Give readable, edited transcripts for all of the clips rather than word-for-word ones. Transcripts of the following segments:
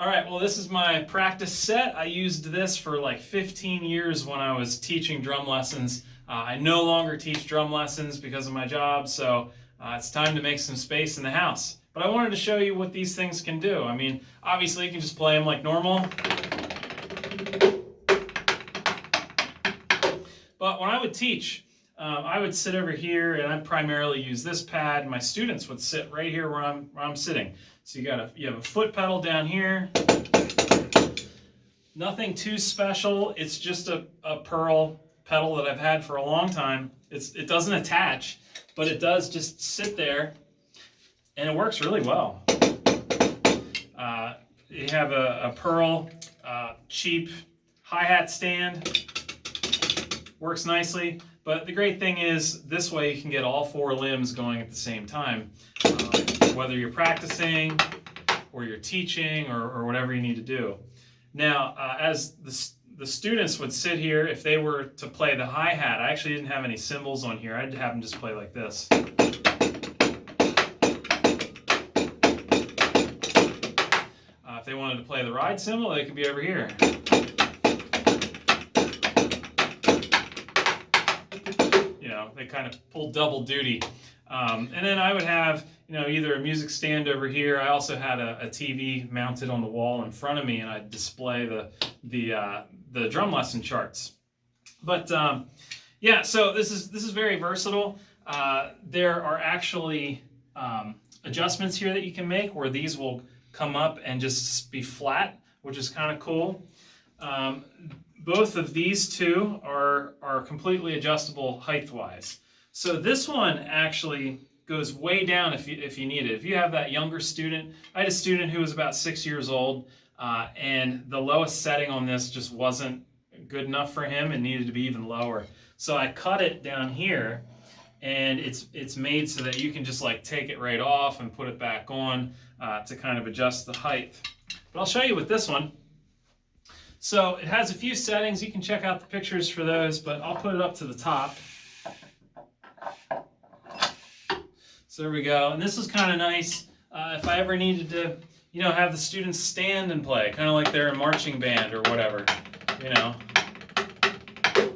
All right, well, this is my practice set. I used this for like 15 years when I was teaching drum lessons. I no longer teach drum lessons because of my job, so it's time to make some space in the house. But I wanted to show you what these things can do. I mean, obviously you can just play them like normal. But when I would teach, I would sit over here and I'd primarily use this pad. My students would sit right here where I'm sitting. So you have a foot pedal down here. Nothing too special. It's just a pearl pedal that I've had for a long time. It doesn't attach, but it does just sit there, and it works really well. You have a pearl cheap hi-hat stand. Works nicely, but the great thing is this way you can get all four limbs going at the same time, whether you're practicing or you're teaching or whatever you need to do. Now, as the students would sit here, if they were to play the hi-hat, I actually didn't have any cymbals on here. I'd have them just play like this. If they wanted to play the ride cymbal, they could be over here. They kind of pull double duty. And then I would have, either a music stand over here. I also had a TV mounted on the wall in front of me, and I'd display the drum lesson charts. But yeah, so this is very versatile. There are actually adjustments here that you can make where these will come up and just be flat, which is kind of cool. Both of these two are completely adjustable height-wise. So this one actually goes way down if you need it. If you have that younger student, I had a student who was about 6 years old, and the lowest setting on this just wasn't good enough for him and needed to be even lower. So I cut it down here, and it's made so that you can just like take it right off and put it back on to kind of adjust the height. But I'll show you with this one. So it has a few settings. You can check out the pictures for those, but I'll put it up to the top. So there we go. And this is kind of nice if I ever needed to, have the students stand and play, kind of like they're in marching band or whatever,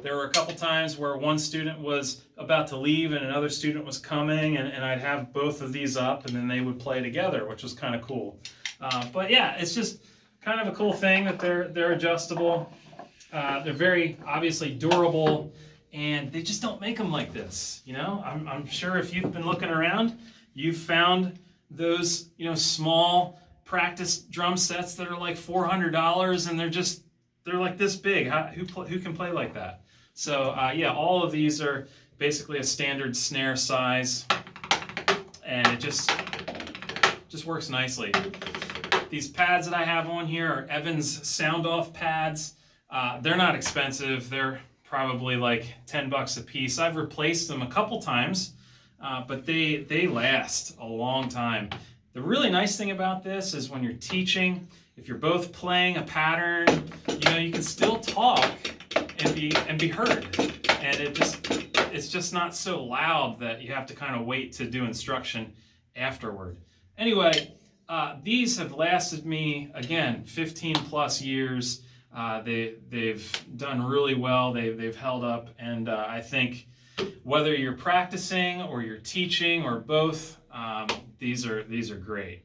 There were a couple times where one student was about to leave and another student was coming, and I'd have both of these up, and then they would play together, which was kind of cool. But yeah, it's just kind of a cool thing that they're adjustable. They're very obviously durable, and they just don't make them like this. I'm sure if you've been looking around, you've found those small practice drum sets that are like $400, and they're like this big. Who can play like that? So yeah, all of these are basically a standard snare size, and it just works nicely. These pads that I have on here are Evans sound-off pads. They're not expensive. They're probably like 10 bucks a piece. I've replaced them a couple times, but they last a long time. The really nice thing about this is when you're teaching, if you're both playing a pattern, you can still talk and be heard. And it's just not so loud that you have to kind of wait to do instruction afterward. Anyway, these have lasted me, again, 15 plus years. They've done really well. They've held up, and I think whether you're practicing or you're teaching or both, these are great.